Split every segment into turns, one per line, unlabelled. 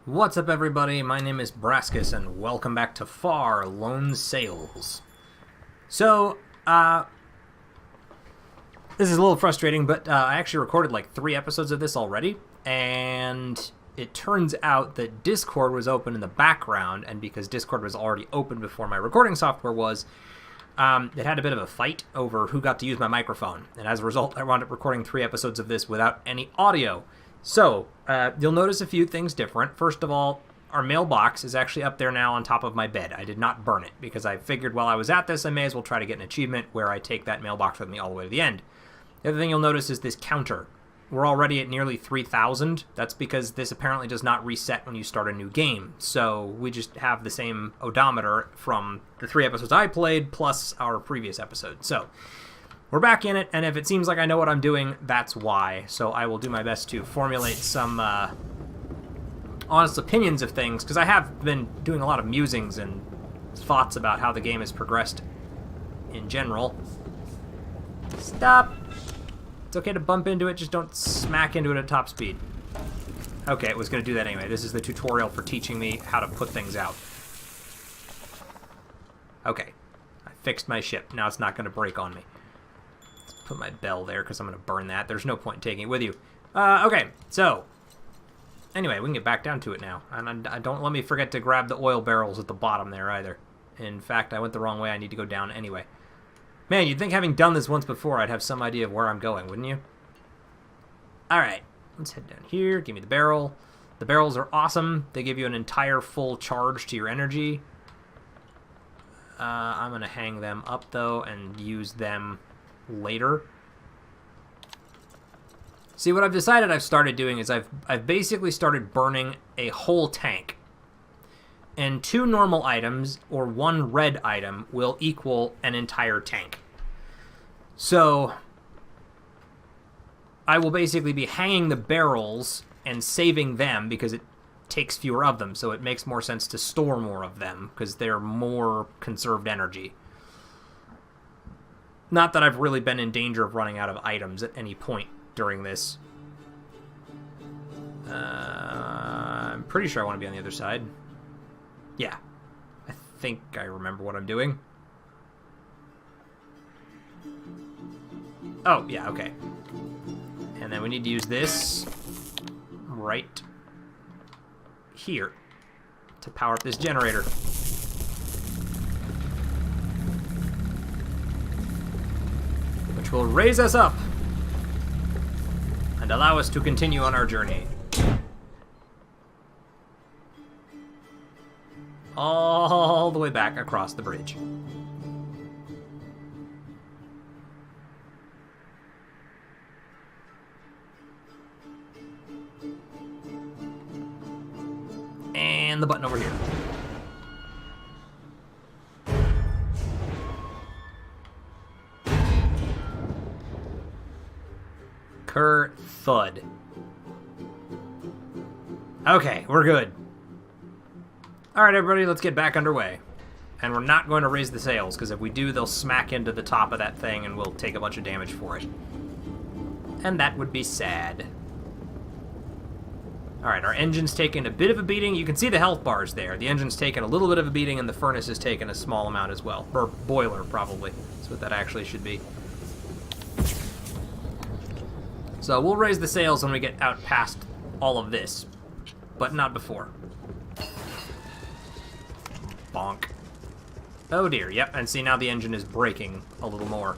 What's up, everybody? My name is Brascus, and welcome back to Far Lone Sails. So, this is a little frustrating, but I actually recorded like 3 episodes of this already, and it turns out that Discord was open in the background, and because Discord was already open before my recording software was, it had a bit of a fight over who got to use my microphone, and as a result, I wound up recording 3 episodes of this without any audio. So, you'll notice a few things different. First of all, our mailbox is actually up there now on top of my bed. I did not burn it, because I figured while I was at this, I may as well try to get an achievement where I take that mailbox with me all the way to the end. The other thing you'll notice is this counter. We're already at nearly 3,000. That's because this apparently does not reset when you start a new game. So we just have the same odometer from the 3 episodes I played, plus our previous episode. So we're back in it, and if it seems like I know what I'm doing, that's why. So I will do my best to formulate some honest opinions of things, because I have been doing a lot of musings and thoughts about how the game has progressed in general. Stop! It's okay to bump into it, just don't smack into it at top speed. Okay, it was going to do that anyway. This is the tutorial for teaching me how to put things out. Okay, I fixed my ship. Now it's not going to break on me. Put my bell there because I'm going to burn that. There's no point in taking it with you. Okay, so anyway, we can get back down to it now. And don't let me forget to grab the oil barrels at the bottom there either. In fact, I went the wrong way. I need to go down anyway. Man, you'd think having done this once before, I'd have some idea of where I'm going, wouldn't you? Alright, let's head down here. Give me the barrel. The barrels are awesome. They give you an entire full charge to your energy. I'm going to hang them up, though, and use them later. See, what I've decided I've started doing is I've basically started burning a whole tank. And 2 normal items or 1 red item will equal an entire tank. So I will basically be hanging the barrels and saving them because it takes fewer of them, so it makes more sense to store more of them because they're more conserved energy. Not that I've really been in danger of running out of items at any point during this. I'm pretty sure I want to be on the other side. Yeah. I think I remember what I'm doing. Oh, yeah, okay. And then we need to use this right here to power up this generator. Which will raise us up and allow us to continue on our journey. All the way back across the bridge. And the button over here. Thud. Okay, we're good. Alright, everybody, let's get back underway. And we're not going to raise the sails, because if we do, they'll smack into the top of that thing and we'll take a bunch of damage for it. And that would be sad. Alright, our engine's taking a bit of a beating. You can see the health bars there. The engine's taking a little bit of a beating, and the furnace is taking a small amount as well. Or boiler, probably. That's what that actually should be. So we'll raise the sails when we get out past all of this, but not before. Bonk. Oh dear, yep, and see, now the engine is braking a little more.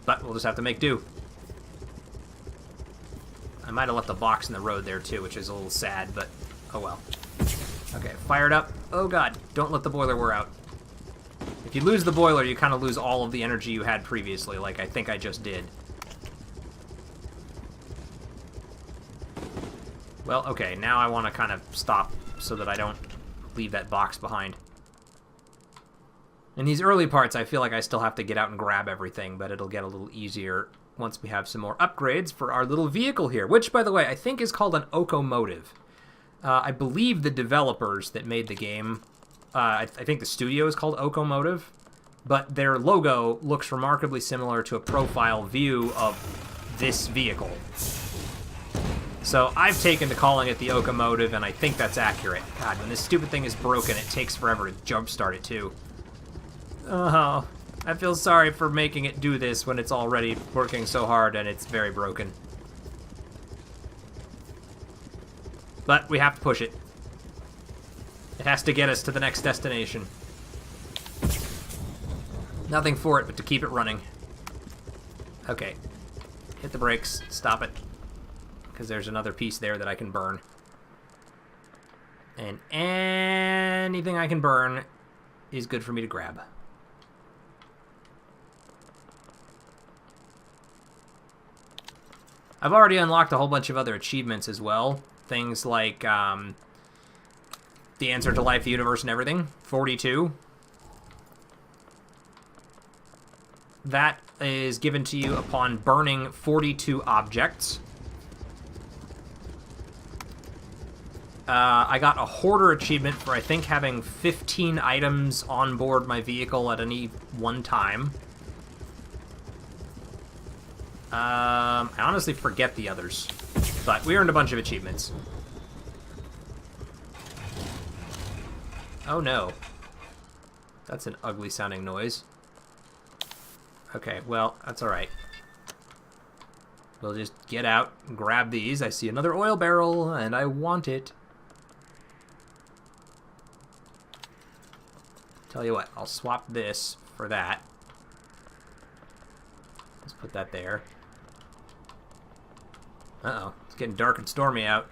But we'll just have to make do. I might have left a box in the road there too, which is a little sad, but oh well. Okay, fired up. Oh god, don't let the boiler wear out. If you lose the boiler, you kind of lose all of the energy you had previously, like I think I just did. Well, okay, now I want to kind of stop so that I don't leave that box behind. In these early parts, I feel like I still have to get out and grab everything, but it'll get a little easier once we have some more upgrades for our little vehicle here, which, by the way, I think is called an Okomotive. I believe the developers that made the game, I think the studio is called Okomotive, but their logo looks remarkably similar to a profile view of this vehicle. So I've taken to calling it the Okamotive, and I think that's accurate. God, when this stupid thing is broken, it takes forever to jumpstart it, too. Oh, I feel sorry for making it do this when it's already working so hard and it's very broken. But we have to push it. It has to get us to the next destination. Nothing for it but to keep it running. Okay. Hit the brakes. Stop it. Because there's another piece there that I can burn. And anything I can burn is good for me to grab. I've already unlocked a whole bunch of other achievements as well. Things like the answer to life, the universe, and everything. 42. That is given to you upon burning 42 objects. I got a hoarder achievement for, I think, having 15 items on board my vehicle at any one time. I honestly forget the others, but we earned a bunch of achievements. Oh no. That's an ugly sounding noise. Okay, well, that's alright. We'll just get out and grab these. I see another oil barrel, and I want it. Tell you what, I'll swap this for that. Let's put that there. Uh-oh, it's getting dark and stormy out.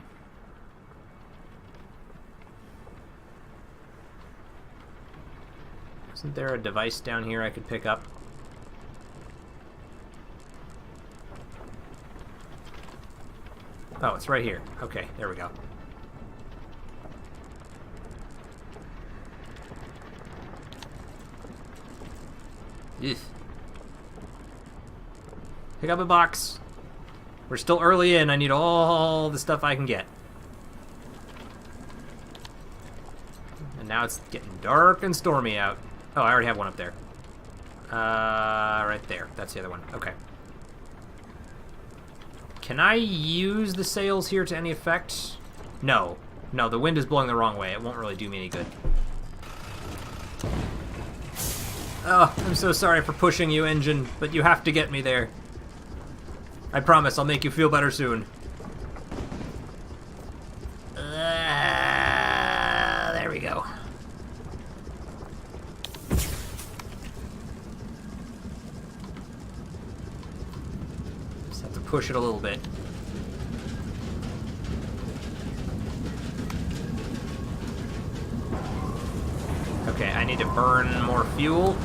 Isn't there a device down here I could pick up? Oh, it's right here. Okay, there we go. Ugh. Pick up a box. We're still early in. I need all the stuff I can get. And now it's getting dark and stormy out. Oh, I already have one up there. Right there. That's the other one. Okay. Can I use the sails here to any effect? No. No, the wind is blowing the wrong way. It won't really do me any good. Oh, I'm so sorry for pushing you, engine, but you have to get me there. I promise I'll make you feel better soon. There we go. Just have to push it a little bit. Okay, I need to burn more fuel.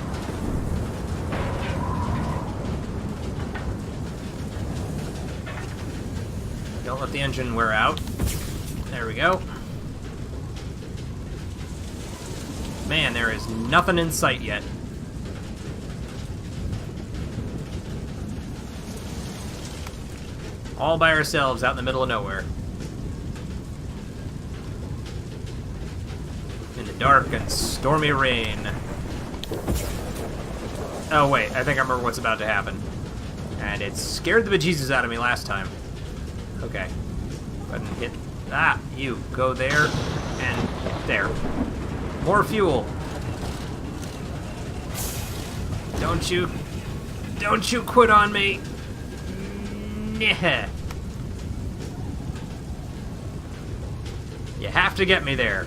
Don't let the engine wear out. There we go. Man, there is nothing in sight yet. All by ourselves out in the middle of nowhere. In the dark and stormy rain. Oh wait, I think I remember what's about to happen. And it scared the bejesus out of me last time. Okay. Go ahead and hit... Ah, you. Go there, and there. More fuel. Don't you quit on me. Nah. You have to get me there.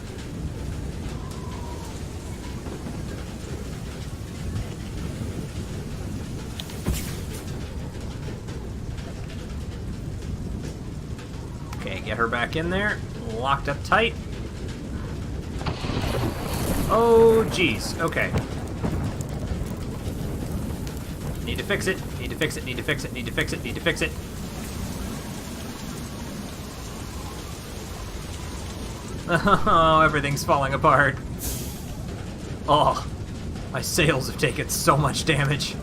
Okay, get her back in there. Locked up tight. Oh, jeez. Okay. Need to fix it. Need to fix it. Need to fix it. Need to fix it. Need to fix it. Oh, everything's falling apart. Oh, my sails have taken so much damage.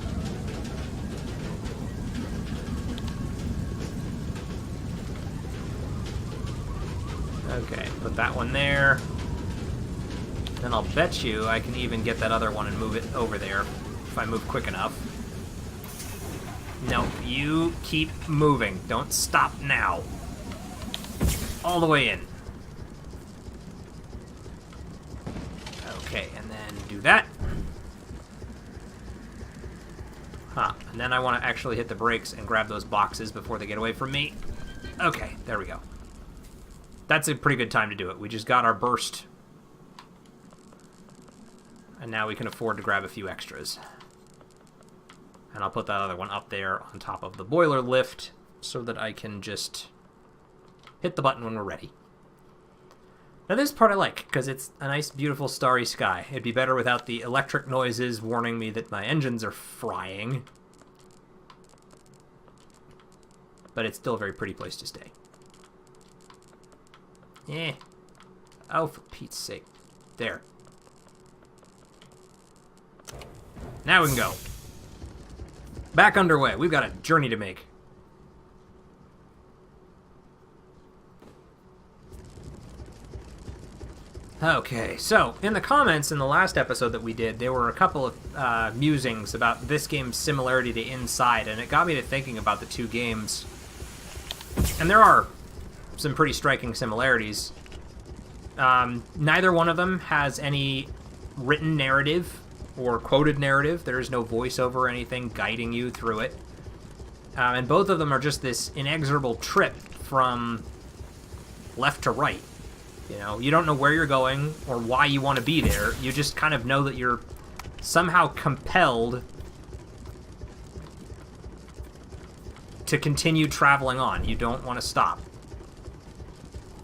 Okay, put that one there. Then I'll bet you I can even get that other one and move it over there if I move quick enough. No, you keep moving. Don't stop now. All the way in. Okay, and then do that. Huh, and then I want to actually hit the brakes and grab those boxes before they get away from me. Okay, there we go. That's a pretty good time to do it. We just got our burst. And now we can afford to grab a few extras. And I'll put that other one up there on top of the boiler lift so that I can just hit the button when we're ready. Now this part I like, because it's a nice, beautiful, starry sky. It'd be better without the electric noises warning me that my engines are frying. But it's still a very pretty place to stay. Yeah. Oh, for Pete's sake. There. Now we can go. Back underway. We've got a journey to make. Okay, so in the comments in the last episode that we did, there were a couple of musings about this game's similarity to Inside, and it got me to thinking about the two games. And there are some pretty striking similarities. Neither one of them has any written narrative or quoted narrative. There is no voiceover or anything guiding you through it. And both of them are just this inexorable trip from left to right. You know, you don't know where you're going or why you want to be there. You just kind of know that you're somehow compelled to continue traveling on. You don't want to stop.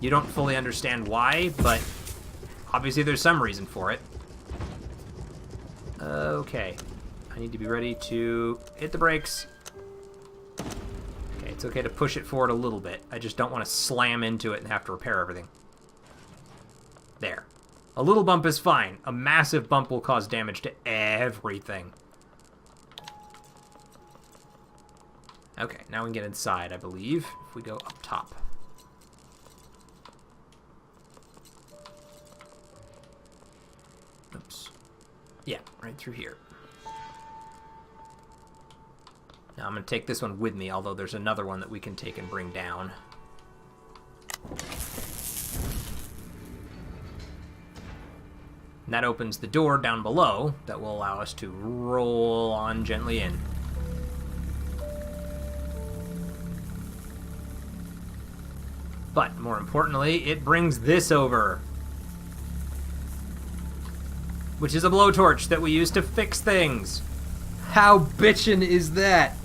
You don't fully understand why, but obviously there's some reason for it. Okay. I need to be ready to hit the brakes. Okay, it's okay to push it forward a little bit. I just don't want to slam into it and have to repair everything. There. A little bump is fine. A massive bump will cause damage to everything. Okay, now we can get inside, I believe, if we go up top. Oops. Yeah, right through here. Now I'm going to take this one with me, although there's another one that we can take and bring down. And that opens the door down below that will allow us to roll on gently in. But more importantly, it brings this over, which is a blowtorch that we use to fix things. How bitchin' is that?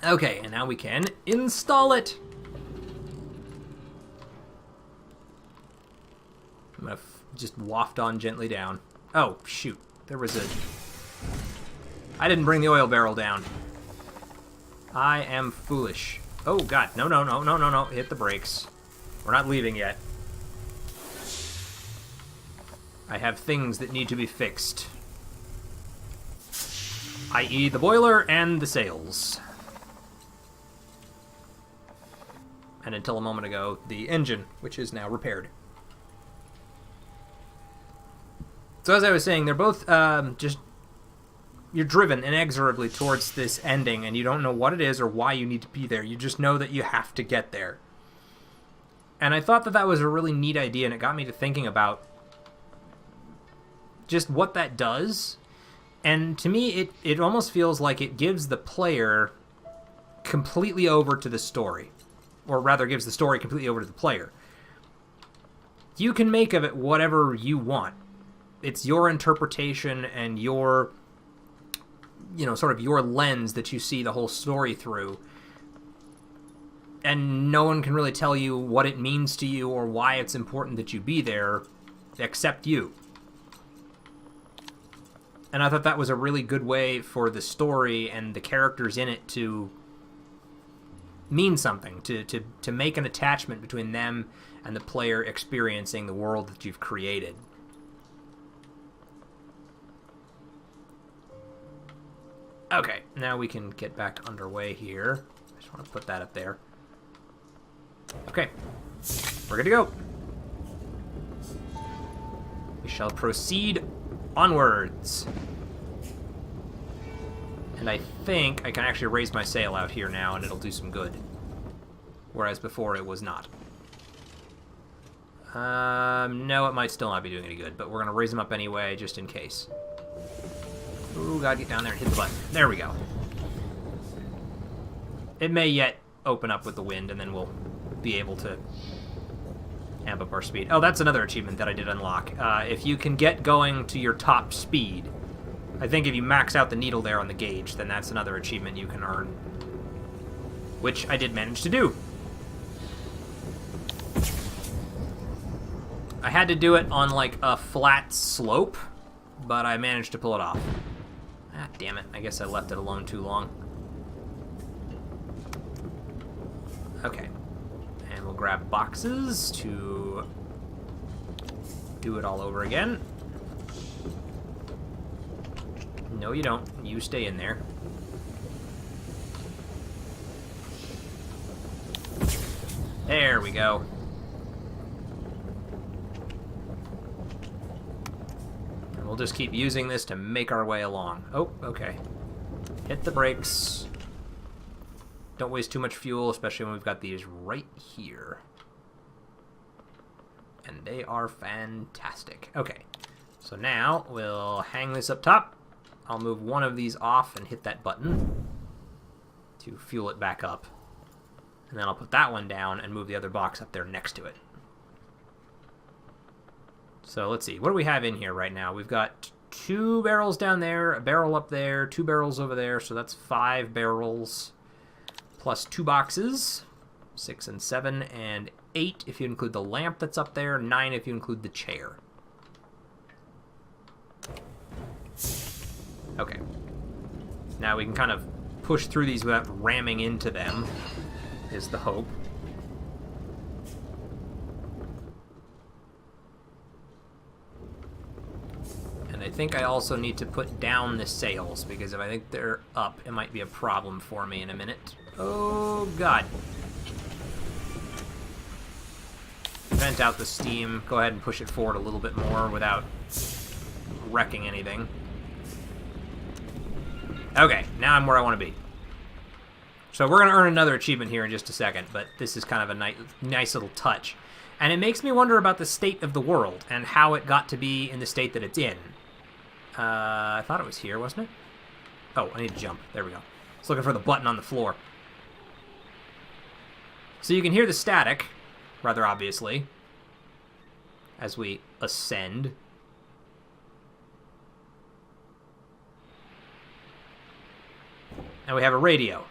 Okay, and now we can install it. I'm gonna just waft on gently down. Oh, shoot. There was a... I didn't bring the oil barrel down. I am foolish. Oh, God. No, no, no, no, no, no. Hit the brakes. We're not leaving yet. I have things that need to be fixed. I.e. the boiler and the sails. And until a moment ago, the engine, which is now repaired. So as I was saying, they're both just... You're driven inexorably towards this ending, and you don't know what it is or why you need to be there. You just know that you have to get there. And I thought that that was a really neat idea, and it got me to thinking about just what that does. And to me, it almost feels like it gives the player completely over to the story. Or rather, gives the story completely over to the player. You can make of it whatever you want. It's your interpretation and your, you know, sort of your lens that you see the whole story through. And no one can really tell you what it means to you or why it's important that you be there, except you. And I thought that was a really good way for the story and the characters in it to mean something, to make an attachment between them and the player experiencing the world that you've created. Okay, now we can get back underway here. I just want to put that up there. Okay, we're good to go. We shall proceed onwards. And I think I can actually raise my sail out here now, and it'll do some good. Whereas before it was not. No, it might still not be doing any good, but we're going to raise them up anyway, just in case. Ooh, gotta get down there and hit the button. There we go. It may yet open up with the wind, and then we'll be able to amp up our speed. Oh, that's another achievement that I did unlock. If you can get going to your top speed, I think if you max out the needle there on the gauge, then that's another achievement you can earn. Which I did manage to do. I had to do it on, like, a flat slope, but I managed to pull it off. Ah, damn it. I guess I left it alone too long. Okay. And we'll grab boxes to do it all over again. No, you don't. You stay in there. There we go. And we'll just keep using this to make our way along. Oh, okay. Hit the brakes. Don't waste too much fuel, especially when we've got these right here. And they are fantastic. Okay. So now we'll hang this up top. I'll move one of these off and hit that button to fuel it back up. And then I'll put that one down and move the other box up there next to it. So let's see. What do we have in here right now? We've got 2 barrels down there, a barrel up there, 2 barrels over there. So that's 5 barrels plus 2 boxes. 6 and 7 and 8 if you include the lamp that's up there. 9 if you include the chair. Okay. Now we can kind of push through these without ramming into them, is the hope. And I think I also need to put down the sails, because if I think they're up, it might be a problem for me in a minute. Oh, God. Vent out the steam. Go ahead and push it forward a little bit more without wrecking anything. Okay, now I'm where I want to be. So we're going to earn another achievement here in just a second, but this is kind of a nice little touch. And it makes me wonder about the state of the world and how it got to be in the state that it's in. I thought it was here, wasn't it? Oh, I need to jump. There we go. I was looking for the button on the floor. So you can hear the static, rather obviously, as we ascend. And we have a radio.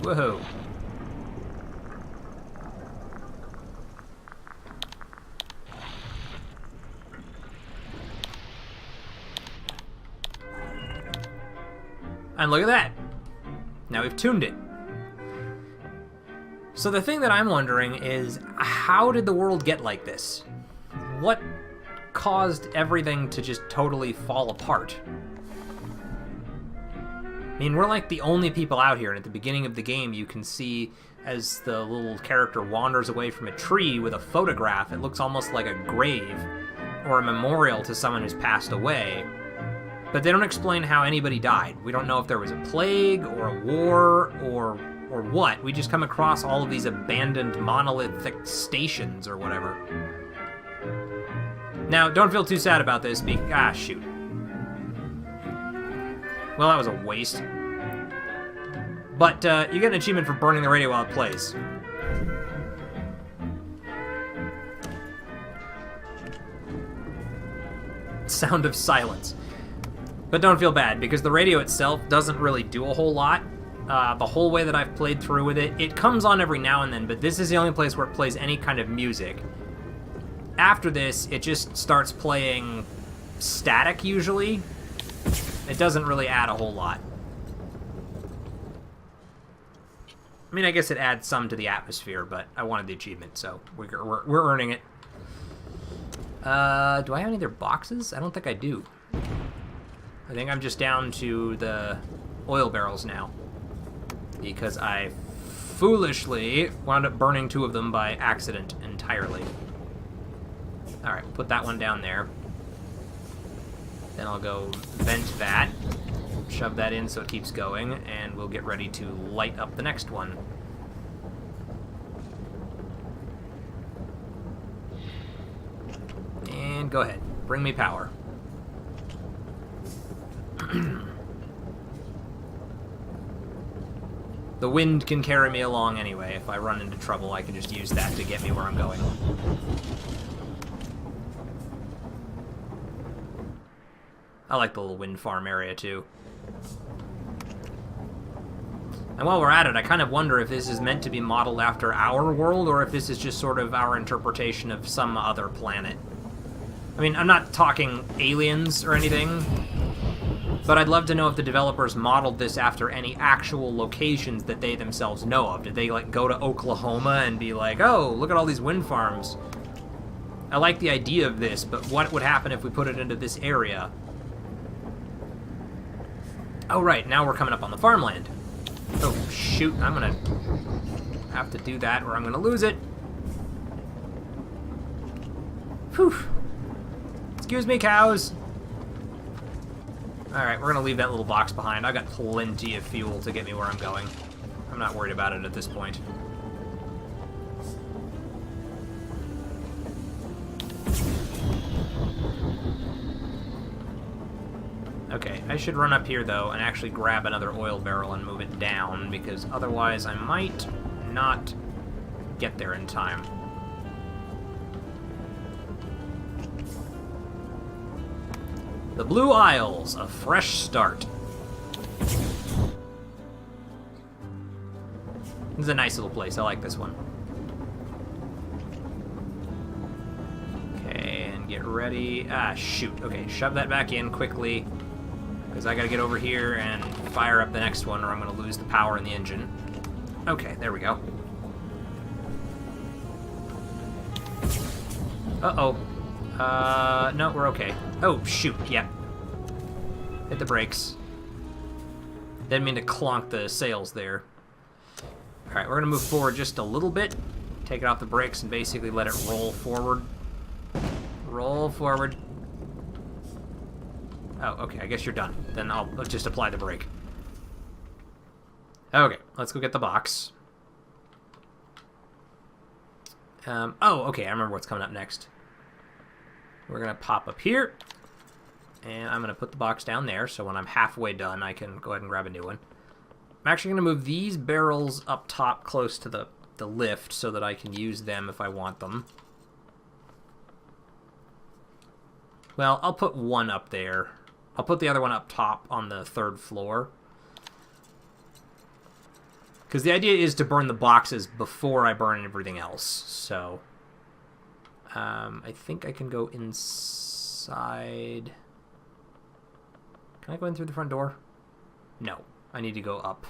Whoa. And look at that. Now we've tuned it. So the thing that I'm wondering is, how did the world get like this? What caused everything to just totally fall apart? I mean, we're like the only people out here, and at the beginning of the game you can see as the little character wanders away from a tree with a photograph, it looks almost like a grave or a memorial to someone who's passed away. But they don't explain how anybody died. We don't know if there was a plague or a war or what. We just come across all of these abandoned monolithic stations or whatever. Now, don't feel too sad about this. Ah, shoot. Well, that was a waste. But you get an achievement for burning the radio while it plays. Sound of silence. But don't feel bad, because the radio itself doesn't really do a whole lot. The whole way that I've played through with it, it comes on every now and then, but this is the only place where it plays any kind of music. After this, it just starts playing static, usually. It doesn't really add a whole lot. I mean, I guess it adds some to the atmosphere, but I wanted the achievement, so we're earning it. Do I have any other boxes? I don't think I do. I think I'm just down to the oil barrels now. because I foolishly wound up burning 2 of them by accident entirely. Alright, put that one down there. Then I'll go vent that, shove that in so it keeps going, and we'll get ready to light up the next one. And go ahead, bring me power. The wind can carry me along anyway. If I run into trouble, I can just use that to get me where I'm going. I like the little wind farm area, too. And while we're at it, I kind of wonder if this is meant to be modeled after our world, or if this is just sort of our interpretation of some other planet. I mean, I'm not talking aliens or anything, but I'd love to know if the developers modeled this after any actual locations that they themselves know of. Did they, like, go to Oklahoma and be like, oh, look at all these wind farms? I like the idea of this, but what would happen if we put it into this area? Oh, right, now we're coming up on the farmland. Oh, shoot, I'm gonna have to do that or I'm gonna lose it. Whew. Excuse me, cows. Alright, we're gonna leave that little box behind. I've got plenty of fuel to get me where I'm going. I'm not worried about it at this point. Okay, I should run up here, though, and actually grab another oil barrel and move it down, because otherwise I might not get there in time. The Blue Isles, a fresh start. This is a nice little place. I like this one. Okay, and get ready. Ah, shoot. Okay, shove that back in quickly, because I gotta get over here and fire up the next one, or I'm gonna lose the power in the engine. Okay, there we go. Uh-oh. No, we're okay. Oh, shoot, yeah. Hit the brakes. Didn't mean to clonk the sails there. Alright, we're gonna move forward just a little bit. Take it off the brakes and basically let it roll forward. Roll forward. Oh, okay, I guess you're done. Then I'll just apply the brake. Okay, let's go get the box. Oh, okay, I remember what's coming up next. We're gonna pop up here, and I'm gonna put the box down there, so when I'm halfway done, I can go ahead and grab a new one. I'm actually gonna move these barrels up top close to the lift so that I can use them if I want them. Well, I'll put one up there. I'll put the other one up top on the 3rd floor. Because the idea is to burn the boxes before I burn everything else, so... I think I can go inside... Can I go in through the front door? No, I need to go up.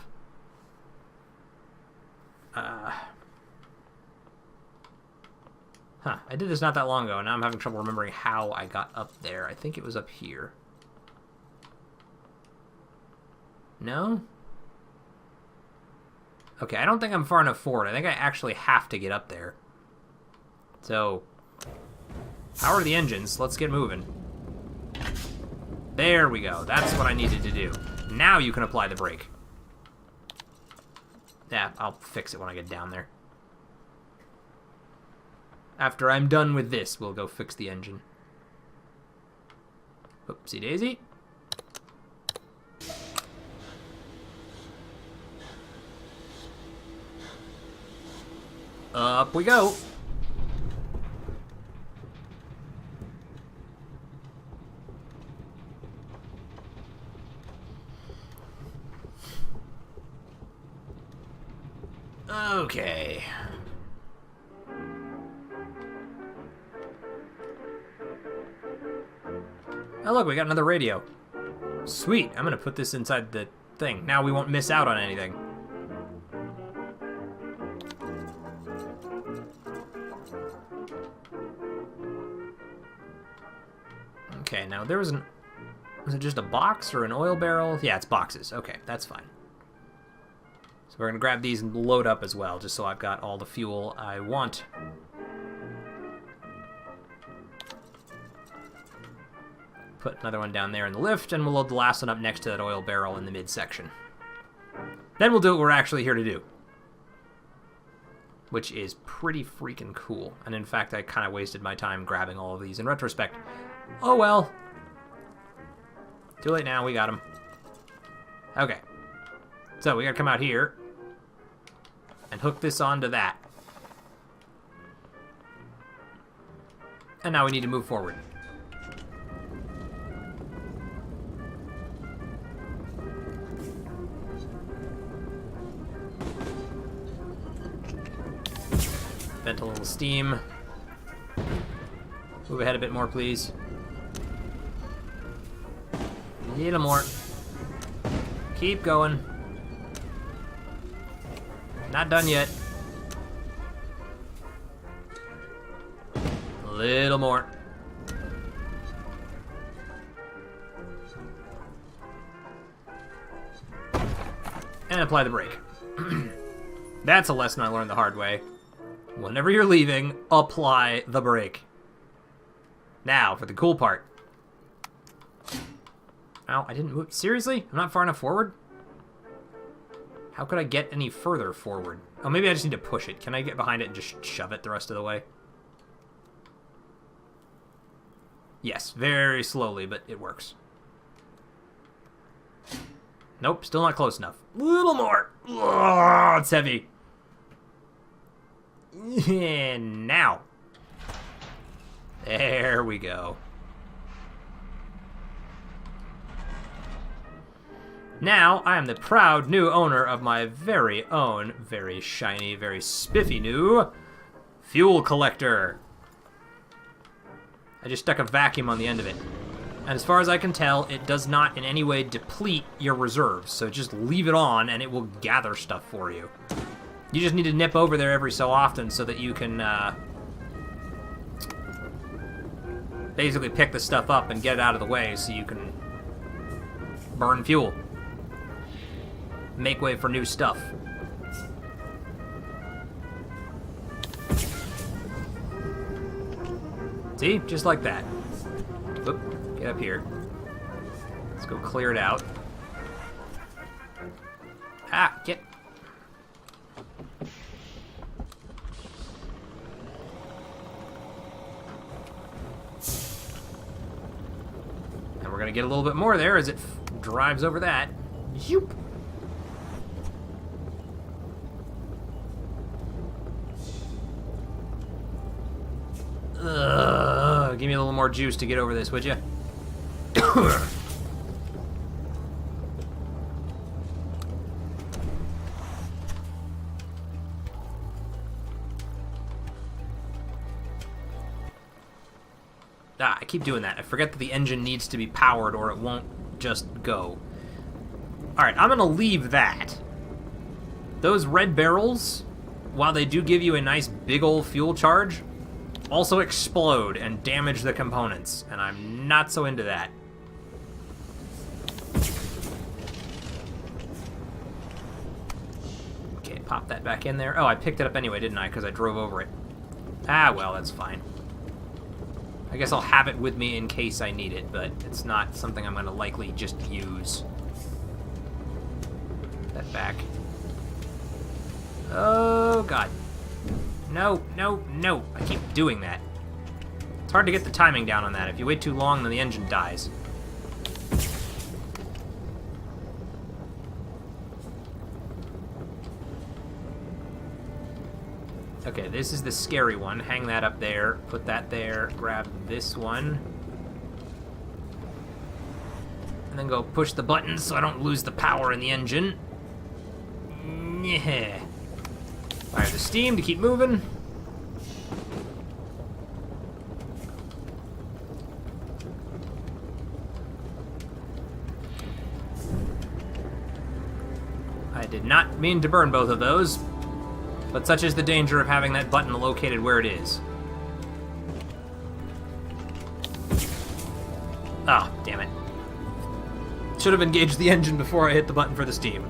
I did this not that long ago, and now I'm having trouble remembering how I got up there. I think it was up here. No? Okay, I don't think I'm far enough forward. I think I actually have to get up there. So, power the engines. Let's get moving. There we go. That's what I needed to do. Now you can apply the brake. Yeah, I'll fix it when I get down there. After I'm done with this, we'll go fix the engine. Oopsie daisy. Up we go. Okay. Oh look, we got another radio. Sweet, I'm gonna put this inside the thing. Now we won't miss out on anything. Okay, now there was was it just a box or an oil barrel? Yeah, it's boxes. Okay, that's fine. So we're going to grab these and load up as well, just so I've got all the fuel I want. Put another one down there in the lift, and we'll load the last one up next to that oil barrel in the midsection. Then we'll do what we're actually here to do, which is pretty freaking cool. And in fact, I kind of wasted my time grabbing all of these in retrospect. Oh well. Too late now, we got them. Okay. So we gotta come out here and hook this onto that. And now we need to move forward. Vent a little steam. Move ahead a bit more, please. A little more. Keep going. Not done yet. A little more. And apply the brake. That's a lesson I learned the hard way. Whenever you're leaving, apply the brake. Now, for the cool part. Ow, I didn't move. Seriously? I'm not far enough forward? How could I get any further forward? Oh, maybe I just need to push it. Can I get behind it and just shove it the rest of the way? Yes, very slowly, but it works. Nope, still not close enough. A little more. Oh, it's heavy. And now. There we go. Now, I am the proud new owner of my very own, very shiny, very spiffy new fuel collector. I just stuck a vacuum on the end of it. And as far as I can tell, it does not in any way deplete your reserves. So just leave it on and it will gather stuff for you. You just need to nip over there every so often so that you can basically pick the stuff up and get it out of the way so you can burn fuel. Make way for new stuff. See? Just like that. Oop, get up here. Let's go clear it out. Ah, get... And we're gonna get a little bit more there as it drives over that. Yoop! Give me a little more juice to get over this, would you? I keep doing that. I forget that the engine needs to be powered or it won't just go. Alright, I'm gonna leave that. Those red barrels, while they do give you a nice big old fuel charge, also explode and damage the components, and I'm not so into that. Okay, pop that back in there. Oh, I picked it up anyway, didn't I? Because I drove over it. Ah, well, that's fine. I guess I'll have it with me in case I need it, but it's not something I'm going to likely just use. That back. Oh, God. No, no, no. I keep doing that. It's hard to get the timing down on that. If you wait too long, then the engine dies. Okay, this is the scary one. Hang that up there. Put that there. Grab this one. And then go push the button so I don't lose the power in the engine. Yeah. Fire the steam to keep moving. I did not mean to burn both of those, but such is the danger of having that button located where it is. Ah, damn it. Should have engaged the engine before I hit the button for the steam.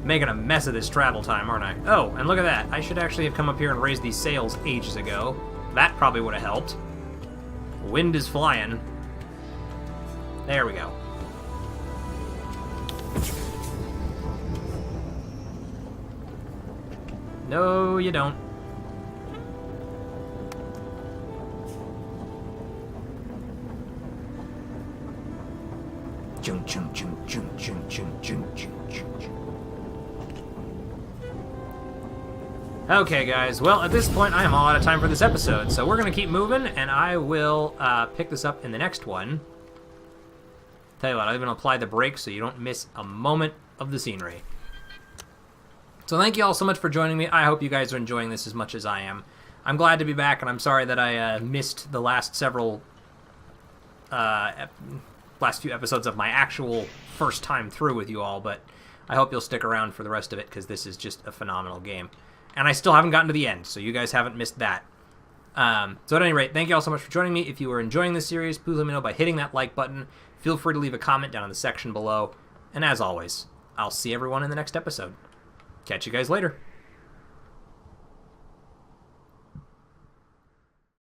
Making a mess of this travel time, aren't I? Oh, and look at that. I should actually have come up here and raised these sails ages ago. That probably would have helped. Wind is flying. There we go. No, you don't. Chum, chum, chum, chum, chum, chum, chum, chum, chum. Okay, guys. Well, at this point, I am all out of time for this episode, so we're going to keep moving, and I will pick this up in the next one. Tell you what, I'll even apply the brakes so you don't miss a moment of the scenery. So thank you all so much for joining me. I hope you guys are enjoying this as much as I am. I'm glad to be back, and I'm sorry that I missed the last few episodes of my actual first time through with you all, but I hope you'll stick around for the rest of it, because this is just a phenomenal game. And I still haven't gotten to the end, so you guys haven't missed that. So at any rate, thank you all so much for joining me. If you are enjoying this series, please let me know by hitting that like button. Feel free to leave a comment down in the section below. And as always, I'll see everyone in the next episode. Catch you guys later.